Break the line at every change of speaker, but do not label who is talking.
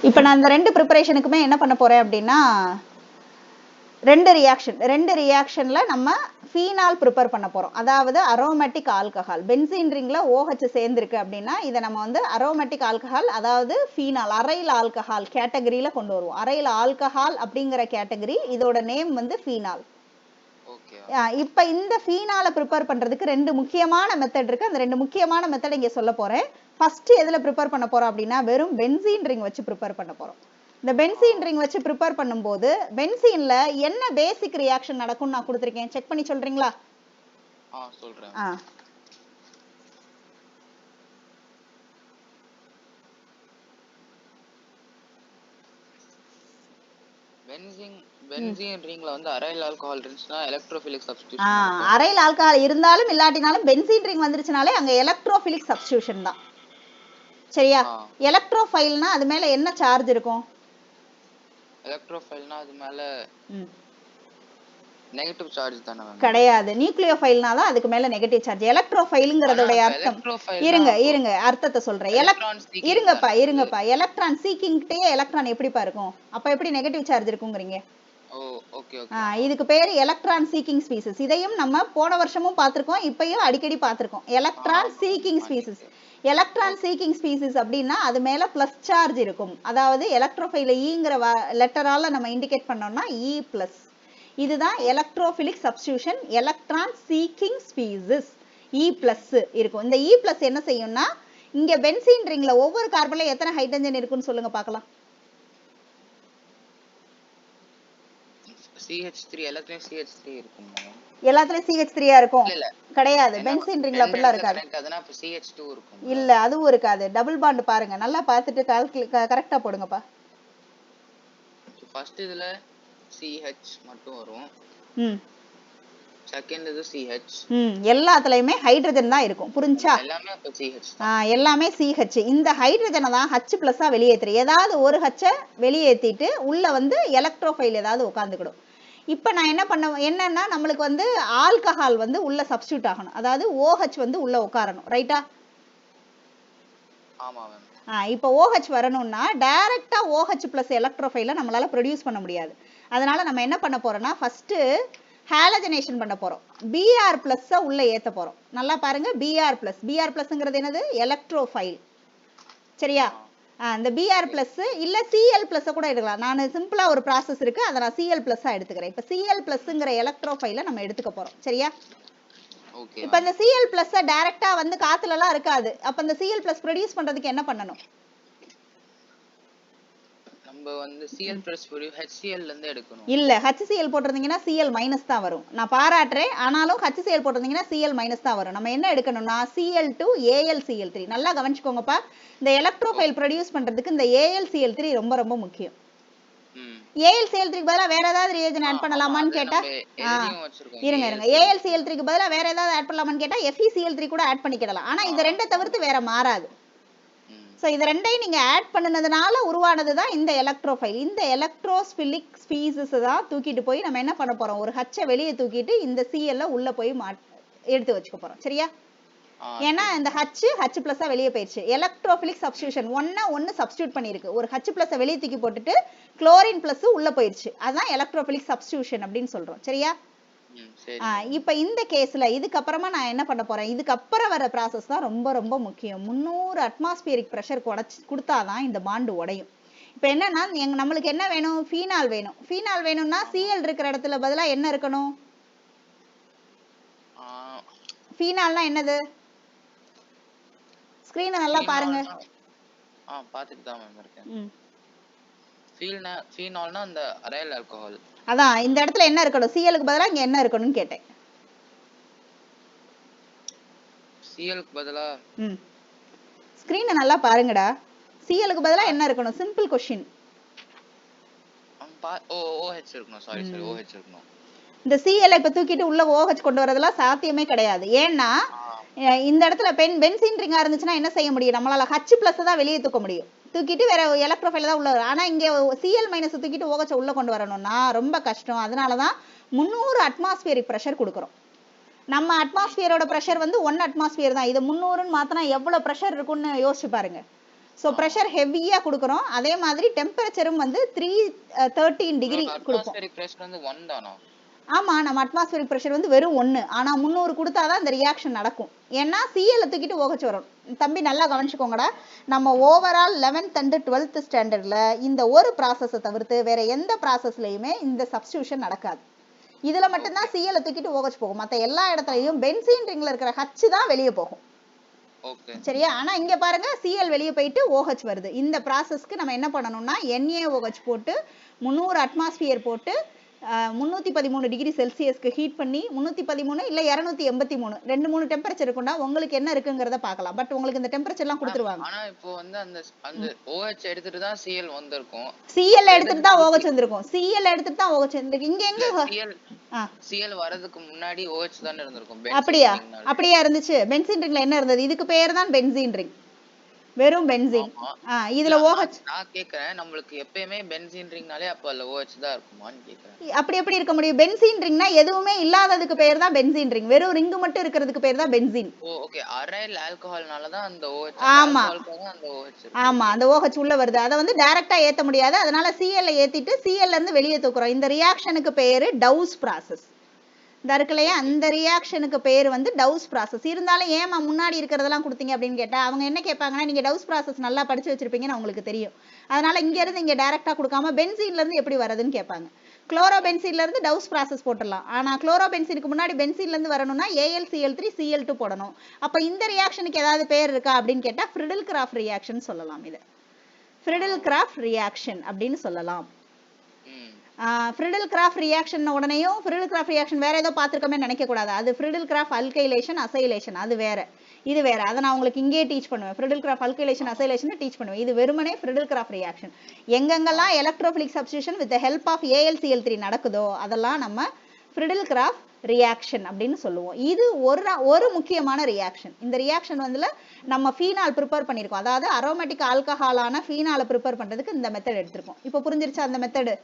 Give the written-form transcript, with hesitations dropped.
இப்போ நான் இந்த ரெண்டு ப்ரிப்பரேஷனுக்குமே என்ன பண்ண போறேன் அப்படின்னா ரெண்டு ரியாக்ஷன்ல நம்ம ஃபீனால் ப்ரிப்பேர் பண்ண போறோம். அதாவது அரோமேட்டிக் ஆல்கஹால். பென்சீன் ரிங்ல OH சேர்ந்திருக்கு அப்படின்னா இதை நம்ம வந்து அரோமேட்டிக் ஆல்கஹால் அதாவது ஃபீனால் அரைல் ஆல்கஹால் கேட்டகரியில கொண்டு வருவோம். அரைல் ஆல்கஹால் அப்படிங்கிற கேட்டகரி, இதோட நேம் வந்து ஃபீனால். இப்ப இந்த ஃபீனால ப்ரிப்பேர் பண்றதுக்கு ரெண்டு முக்கியமான மெத்தட் இருக்கு. அந்த ரெண்டு முக்கியமான மெத்தட் இங்க சொல்ல போறேன். ஃபர்ஸ்ட் எதுல ப்ரிப்பேர் பண்ண போறோம் அப்படின்னா வெறும் பென்சீன் ரிங் வச்சு ப்ரிப்பேர் பண்ண போறோம். இந்த பென்சீன் ரிங் வச்சு ப்ரிப்பேர் பண்ணும்போது பென்சீன்ல என்ன பேசிக் ரியாக்ஷன் நடக்கும் நான் கொடுத்திருக்கேன், செக் பண்ணி சொல்றீங்களா?
சொல்றேன். பென்சீன் ரிங்ல வந்து அரைல் ஆல்கஹால் இருந்துச்சுனா எலக்ட்ரோஃபிலிக் சப்ஸ்டிடியூஷன் இருக்கும்.
அரைல் ஆல்கஹால் இருந்தாலும் இல்லாட்டினாலும் பென்சீன் ரிங் வந்துருச்சுனாலே அங்க எலக்ட்ரோஃபிலிக் சப்ஸ்டிடியூஷன் தான். சரியா? எலக்ட்ரோஃபைல்னா அது மேல என்ன சார்ஜ் இருக்கும்?
எலக்ட்ரோஃபைல்னா அது மேல நெகட்டிவ் சார்ஜ் தானே?
கிடையாது. நியூக்ளியோஃபைல்னா தான் அதுக்கு மேல நெகட்டிவ் சார்ஜ். எலக்ட்ரோஃபைல்ங்கிறதோட அர்த்தம் இருங்க அர்த்தத்தை சொல்றேன். இருங்கப்பா எலக்ட்ரான் சீக்கிங்ட்டே எலக்ட்ரான் எப்படிப்பா இருக்கும்? அப்ப எப்படி நெகட்டிவ் சார்ஜ் இருக்குங்கிறீங்க? இதுக்கு பேரு எலக்ட்ரான் சீக்கிங் ஸ்பீசிஸ். இதையும் நம்ம போன வருஷமும் பார்த்திருக்கோம், இப்பயும் அடிக்கடி பார்த்திருக்கோம். Electron seeking species. Electron seeking species அப்படின்னா அது மேல பிளஸ் சார்ஜ் இருக்கும். அதாவது எலக்ட்ரோஃபைல ஈங்கிற லெட்டரால நம்ம இண்டிகேட் பண்ணோம்னா E+. இதுதான் electrophilic substitution electron seeking species. E+ இருக்கும். இந்த E+ என்ன செய்யும்னா இங்க பென்சீன் ரிங்ல ஒவ்வொரு கார்பன்ல எத்தனை ஹைட்ரஜன் இருக்குன்னு சொல்லுங்க பார்க்கலாம்.
CH3 எல்லாத்துலயும் CH3 இருக்கும்.
எல்லாத்துலயும் CH3 இருக்கும்? கிடையாது. பென்சீன் ரிங்ல அப்படிலாம் இருக்காது.
அதனா அப்ப CH2 இருக்கும்.
இல்ல அதுவும் இருக்காது. டபுள் பாண்ட் பாருங்க, நல்லா பார்த்துட்டு கரெக்ட்டா போடுங்கப்பா.
ஃபர்ஸ்ட் இதுல CH மட்டும் வரும். செகண்ட் இது CH.
எல்லாத்துலயுமே ஹைட்ரஜன் தான் இருக்கும். புரிஞ்சா?
எல்லாமே அப்ப CH.
எல்லாமே CH. இந்த ஹைட்ரஜனை தான் H+ வெளியேத்துற. ஏதாவது ஒரு H வெளியேத்திட்டு உள்ள வந்து எலக்ட்ரோஃபைல் ஏதாவது உட்கார்ந்துக்கிடும். இப்ப நான் என்னன்னா நம்மளுக்கு வந்து ஆல்கஹால் வந்து உள்ள சப்ஸ்டிடியூட் ஆகணும். அதாவது OH வந்து உள்ள உட்காரணும். ரைட்டா?
ஆமா மேம்.
இப்போ OH வரணும்னா டைரக்டா OH+ எலக்ட்ரோஃபைல நம்மளால ப்ரொடியூஸ் பண்ண முடியாது. அதனால நம்ம என்ன பண்ண போறோம்னா ஃபர்ஸ்ட் ஹாலஜனேஷன் பண்ண போறோம். Br+ உள்ள ஏத்த போறோம். நல்லா பாருங்க, Br+ங்கிறது என்னது? எலக்ட்ரோஃபைல். சரியா? இந்த Br+ இல்ல Cl+ கூட எடுக்கலாம். நான் சிம்பிளா ஒரு ப்ராசஸ் இருக்கு, அதை நான் Cl+ எடுத்துக்கிறேன். இப்ப Cl+ங்கிற எலக்ட்ரோஃபைல நம்ம எடுத்துக்க போறோம். சரியா? இப்ப இந்த Cl+ டைரக்டா வந்து காத்துல எல்லாம் இருக்காது. அப்ப இந்த Cl+ ப்ரொடியூஸ் பண்றதுக்கு என்ன பண்ணணும்?
நம்ம வந்து Cl+ HCl ல இருந்து எடுக்கணும்.
இல்ல, HCl போட்டுருந்தீங்கன்னா Cl- தான் வரும். நான் பாராட்டுறேன், ஆனாலும் HCl போட்டுருந்தீங்கன்னா Cl- தான் வரும். நம்ம என்ன எடுக்கணும்னா Cl2 AlCl3. நல்லா கவனிச்சுக்கோங்கப்பா. இந்த எலக்ட்ரோஃபைல் ப்ரொடியூஸ் பண்றதுக்கு இந்த AlCl3 ரொம்ப ரொம்ப முக்கியம். AlCl3க்கு பதிலா வேற ஏதாவது ரியாஜன் ஆட் பண்ணலாமான்னு கேட்டா இருங்க AlCl3க்கு பதிலா வேற ஏதாவது ஆட் பண்ணலாமான்னு கேட்டா FeCl3 கூட ஆட் பண்ணிக்கலாம். ஆனா இந்த ரெண்டை தவிர்த்து வேற மாறாது. சோ இது ரெண்டையும் நீங்க ஆட் பண்ணனதுனால உருவானதுதான் இந்த எலக்ட்ரோஃபைல். இந்த எலக்ட்ரோஃபிலிக் ஸ்பீசிஸ் தான் தூக்கிட்டு போய் நம்ம என்ன பண்ண போறோம், ஒரு H வெளியே தூக்கிட்டு இந்த Cl உள்ள போய் எடுத்து வச்சுக்க போறோம். சரியா? ஏன்னா இந்த H+ வெளியே போயிடுச்சு. எலக்ட்ரோஃபிலிக் சப்ஸ்டிடியூஷன் ஒன்னு சப்ஸ்டிடியூட் பண்ணிருக்கு. ஒரு H+ வெளியே தூக்கி போட்டுட்டு குளோரின் பிளஸ் உள்ள போயிடுச்சு. அதான் எலக்ட்ரோஃபிலிக் சப்ஸ்டிடியூஷன் அப்படின்னு சொல்றோம். சரியா? இப்ப இந்த கேஸ்ல இதுக்கப்புறமா நான் என்ன பண்ண போறேன், இதுக்கப்புறம் வர ப்ராசஸ் தான் ரொம்ப ரொம்ப முக்கியம். 300 அட்மாஸ்பியரிக் பிரஷர் கொடுத்தாதான் இந்த பாண்டு உடையும். இப்ப என்னன்னா நம்மளுக்கு என்ன வேணும், ஃபீனால் வேணும். ஃபீனால் வேணும்னா Cl இருக்கிற இடத்துல பதிலா என்ன இருக்கணும்? ஃபீனால்னா என்னது? ஸ்கிரீனை நல்லா பாருங்க.
பாத்துட்டு தான் மேம் இருக்கேன். ஃபீனால்னா அந்த அரைல் ஆல்கஹால்.
அதான் இந்த இடத்துல என்ன இருக்கணும், Clக்கு பதிலா இங்க என்ன இருக்கணும்னு கேட்டேன்.
Clக்கு பதிலா
ஸ்கிரீனை நல்லா பாருங்கடா. Clக்கு பதிலா என்ன இருக்கணும்? Simple question.
OH இருக்கணும். சாரி OH இருக்கணும்.
இந்த Cl இப்ப தூக்கிட்டு உள்ள OH கொண்டு வரதெல்லாம் சாத்தியமே கிடையாது. ஏன்னா இந்த இடத்துல பென்சீன் ரிங்கா இருந்துச்சுன்னா என்ன செய்ய முடியும், நம்மளால H+ தான் வெளியே தூக்க முடியும். தூக்கிட்டு வேற எலக்ட்ரோஃபைல் தான் உள்ள வரும். ஆனா இங்க Cl- தூக்கிட்டு OH உள்ள கொண்டு வரணும்னா ரொம்ப கஷ்டம். அதனாலதான் 300 அட்மாஸ்பியரிக் பிரஷர் கொடுக்குறோம். நம்ம அட்மாஸ்பியரோட பிரஷர் வந்து 1 அட்மாஸ்பியர் தான். இது 300ன்னு மாத்தினா எவ்வளவு பிரஷர் இருக்கும்னு யோசிச்சு பாருங்க. ஸோ ப்ரெஷர் ஹெவியா கொடுக்குறோம். அதே மாதிரி டெம்பரேச்சரும் வந்து 313 டிகிரி கொடுப்போம்.
அட்மாஸ்பியரிக் பிரஷர் வந்து 1 தானா?
ஆமா, நம்ம அட்மாஸ்பியரிக் பிரஷர் வந்து வெறும் 1. ஆனா 300 கொடுத்தாதான் இந்த ரியாக்ஷன் நடக்கும். ஏன்னா சிஎல் தூக்கிட்டு OH வரும். தம்பி நல்லா கவனிச்சுக்கோங்கடா. நம்ம ஓவரால் 11th and 12th ஸ்டாண்டர்ட்ல இந்த ஒரு ப்ராசஸை தவிர்த்து வேற எந்த ப்ராசஸ்லயுமே இந்த சப்ஸ்டியூஷன் நடக்காது. இதுல மட்டும்தான் சிஎல் தூக்கிட்டு OH போகும். மத்த எல்லா இடத்துலயும் பென்சீன் ரிங்ல இருக்கிற H தான் வெளியே போகும். சரியா? ஆனா இங்க பாருங்க சிஎல் வெளியே போயிட்டு OH வருது. இந்த ப்ராசஸ்க்கு நம்ம என்ன பண்ணணும்னா NaOH போட்டு 300 அட்மாஸ்பியர் போட்டு 313 டிகிரி செல்சியஸ்க்கு ஹீட் பண்ணி 313 இல்ல 283 2-3 டெம்பரேச்சர் இருக்கும்டா. உங்களுக்கு என்ன இருக்குங்கிறத பார்க்கலாம். பட் உங்களுக்கு இந்த டெம்பரேச்சர் எல்லாம் கொடுத்துருவாங்க.
ஆனா இப்போ வந்து அந்த OH எடுத்துட்டு தான் Cl வந்திருக்கும்.
Cl எடுத்துட்டு தான் OH வந்திருக்கும். Cl எடுத்துட்டு தான் OH வந்திருக்கு. இங்க எங்க
Cl வரதுக்கு முன்னாடி OH தான் இருந்திருக்கும்.
அப்படியா இருந்துச்சு? பென்சீன் ரிங்ல என்ன இருந்தது? இதுக்கு பேர் தான் பென்சீன் ரிங். வெறும் பென்சீன். இதுல OH
நான் கேக்குறேன். நம்மளுக்கு எப்பவுமே பென்சீன் ரிங்னாலே அப்ப அதுல OH தான் இருக்குமான்னு கேக்குறேன்.
அப்படி எப்படி இருக்க முடியும்? பென்சீன் ரிங்னா எதுவுமே இல்லாததுக்கு பேர் தான் பென்சீன் ரிங். வெறும் ரிங் மட்டும் இருக்கிறதுக்கு பேர் தான் பென்சீன்.
ஓகே. அரைல் ஆல்கஹால்னால தான் அந்த OH.
ஆமா.
அந்த OH.
ஆமா, அந்த OH உள்ள வருது. அத வந்து டைரக்டா ஏத்த முடியாது. அதனால Cl ஏத்திட்டு Cl இருந்து வெளியே தூக்குறோம். இந்த ரியாக்ஷனுக்கு பேரு டவுஸ் process. இந்த இருக்குலையா அந்த ரியாக்ஷனுக்கு பேர் வந்து டவுஸ் ப்ராசஸ். இருந்தாலும் ஏமா முன்னாடி இருக்கிறதெல்லாம் கொடுத்தீங்க அப்படின்னு கேட்டா அவங்க என்ன கேட்பாங்கன்னா நீங்க டவுஸ் ப்ராசஸ் நல்லா படிச்சு வச்சிருப்பீங்கன்னு உங்களுக்கு தெரியும். அதனால இங்க இருந்து இங்க டைரக்டா கொடுக்காம பென்சீன்ல இருந்து எப்படி வருதுன்னு கேட்பாங்க. குளோரோபென்சீன்ல இருந்து டவுஸ் ப்ராசஸ் போட்டுடலாம். ஆனா குளோரோபென்சீனுக்கு முன்னாடி பென்சீன்ல இருந்து வரணும்னா AlCl3 Cl2 போடணும். அப்ப இந்த ரியாக்ஷனுக்கு ஏதாவது பேர் இருக்கா அப்படின்னு கேட்டா ஃப்ரிடில்-கிராஃப்ட் ரியாக்ஷன் சொல்லலாம். இது ஃப்ரிடில்-கிராஃப்ட் ரியாக்ஷன் அப்படின்னு சொல்லலாம். ஃப்ரிடில்-கிராஃப்ட் ரியாக்ஷன் உடனேயும் ஃப்ரிடில்-கிராஃப்ட் ரியாக்ஷன் வேற ஏதோ பார்த்துருக்கோமே நினைக்க கூடாது. அது ஃப்ரிடில்-கிராஃப்ட் அல்கைலேஷன் அசைலேஷன் அது வேற, இது வேற. அதை நான் உங்களுக்கு இங்கே டீச் பண்ணுவேன். ஃப்ரிடில்-கிராஃப்ட் அல்கைலேஷன் அசைலேஷன் டீச் பண்ணுவேன். இது வெறுமனே ஃப்ரிடில்-கிராஃப்ட் ரியாக்ஷன். எங்கெங்கெல்லாம் electrophilic substitution with help of AlCl3 நடக்குதோ அதெல்லாம் நம்ம ஃப்ரிடில்-கிராஃப்ட் ரியாக்ஷன் அப்படின்னு சொல்லுவோம். இது ஒரு முக்கியமான ரியாக்ஷன். இந்த ரியாக்ஷன் வந்து நம்ம ஃபீனால் ப்ரிப்பேர் பண்ணியிருக்கோம். அதாவது அரோமேட்டிக் ஆல்கஹாலான ஃபீனாலை ப்ரிப்பேர் பண்றதுக்கு இந்த மெத்தட் எடுத்திருக்கோம். இப்போ புரிஞ்சிருச்சா அந்த மெத்தடு?